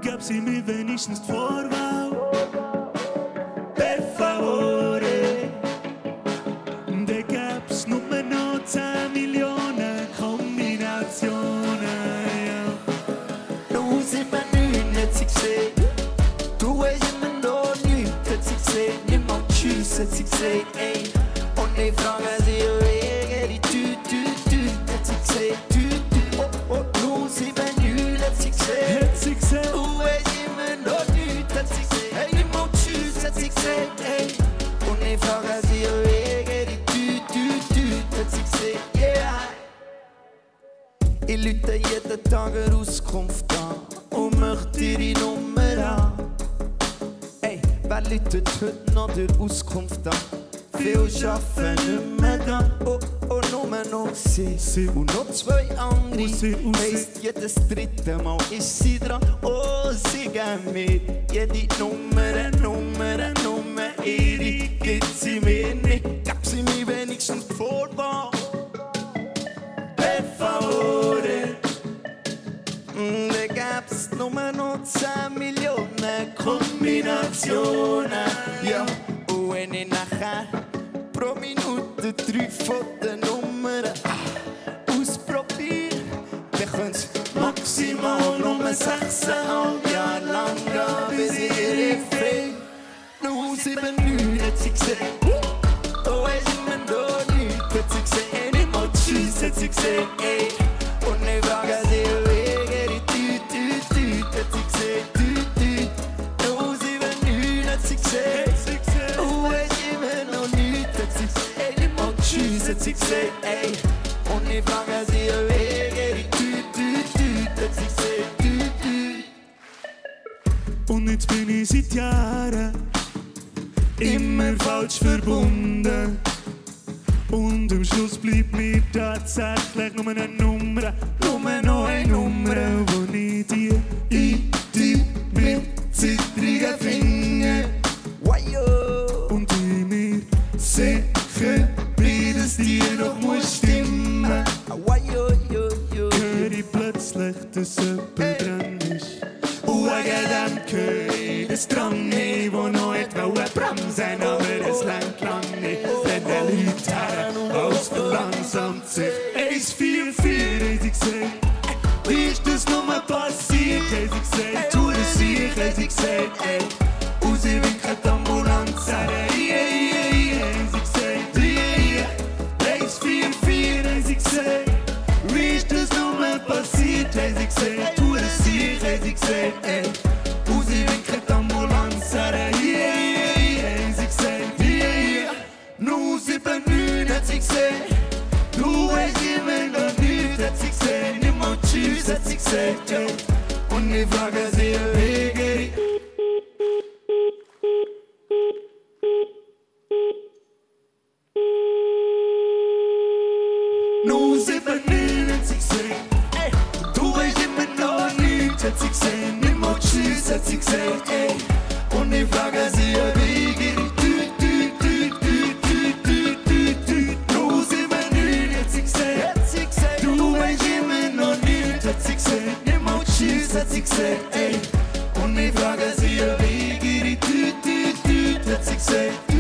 Gab sie mir wenigstens die Vorwahl, per favore. Da gab's nur noch 10 Millionen Kombinationen, ja. Nun sind wir nicht, hat sie gesehen. Du hast immer noch nichts, hat sie gesehen. Niemand tschüss, hat sie gesehen, ey. Und ich frage sie, wie die Tü, hat sie gesehen. Oh, nun sind wir nicht, hat sie gesehen. Hat sie gesehen? Du hast immer noch nichts, hat sie gesehen. Hey, niemand tschüss, hat sie gesehen, ey. Und ich frage sie, wie die Tü, hat sie gesehen, yeah. Ich lüte jeden Tag eine Auskunft an und möchte ihre Nummer an. Ey, wer läutet heute noch der Auskunft an? Viele arbeiten nicht mehr da. Oh, nur noch sie und noch 2 andere. Heisst, jedes dritte Mal ist sie dran. Oh, sie geben mir jede Nummer, ihre gibt sie mir nicht. Gab sie mir wenigstens die Vorwahl. Per favore. Da gab's nur noch 10 Millionen Kombinationen. Ja, und wenn ich nachher pro Minute 3 von den Nummern ausprobiere, dann können's maximal nur 6,5 Jahre lang gehen, bis ihre Fee. Nur 7,9 hat sie gesehen. Oh, hast immer noch nichts, hat sie gesehen. Nicht mal tschüss, hat sie gesehen, ey. Und ich frage sie, wie die Tü, hat sie gesehen. Nur 7,9 hat sie gesehen. Oh, hast immer noch nichts, hat sie gesehen. Nicht mal tschüss, hat sie gesehen, ey. Und ich frage sie, wie die Tü, hat sie gesehen. Und jetzt bin ich seit Jahren immer falsch verbunden. Und am Schluss bleibt mir tatsächlich nur eine Nummer, nur noch eine Nummer, wo ich die eintippe mit zittrigen Fingern. Und ich mir sicher bin, dass die noch muss stimmen. Hör ich plötzlich, dass jemand dran ist. Und wegen dem höre ich das Drang, wo noch etwas bremsen, aber es lenkt lang nicht. Denn der Leute her, alles verlangsamt sich. 144 haben sie gesehen. Wie ist das nur passiert, haben sie gesagt. Tu das ich, haben sie gesagt, ey. Und sie winken die Ambulanz her, haben sie gesagt, 144 haben sie gesagt. Wie ist das nur passiert, haben sie gesagt. Tu das ich, haben sie gesagt, ey. Und sie winken die Ambulanz her, haben sie gesagt, nur 7,9 hat sie gesehen. Du hast immer noch nichts, hat sie gesehen. Nicht mal tschüss, hat sie gesagt, ey. Und ich frage sie, wie nur 7,9 hat sie gesehen. Ey, du hast immer noch nichts, hat sie gesehen. Nicht mal tschüss, hat sie gesagt, ey. Und ich frage sie, wie geht nur 7,9 hat sie gesehen. Du hast immer noch nichts, hat sie gesehen. Nicht mal tschüss, hat sie gesagt, ey. Und ich frage sie, wie geht hat sie gesagt.